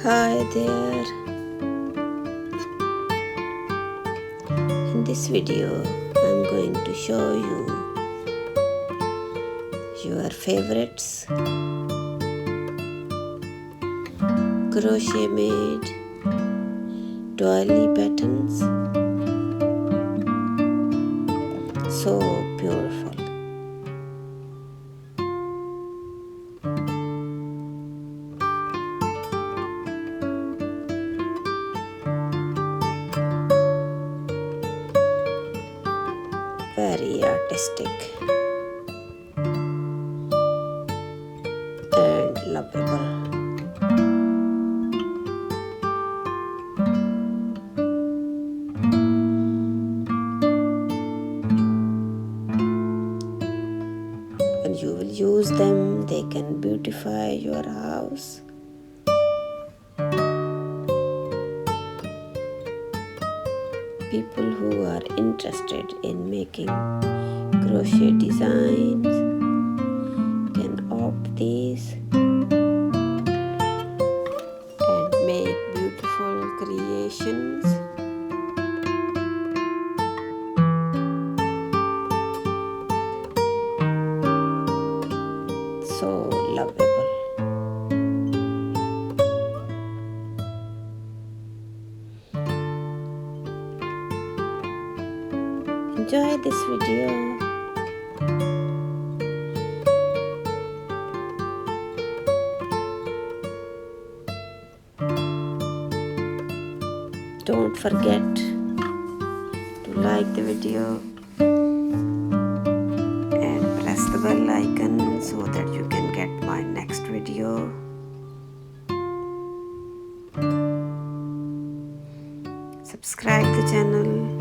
Hi there. In this video, I'm going to show you your favorites crochet made doily patterns. So beautiful. Very artistic and lovable. When you will use them, they can beautify your house. People who are interested in making crochet designs can opt these and make beautiful creations. So lovable. Enjoy this video. Don't forget to like the video and press the bell icon so that you can get my next video. Subscribe the channel.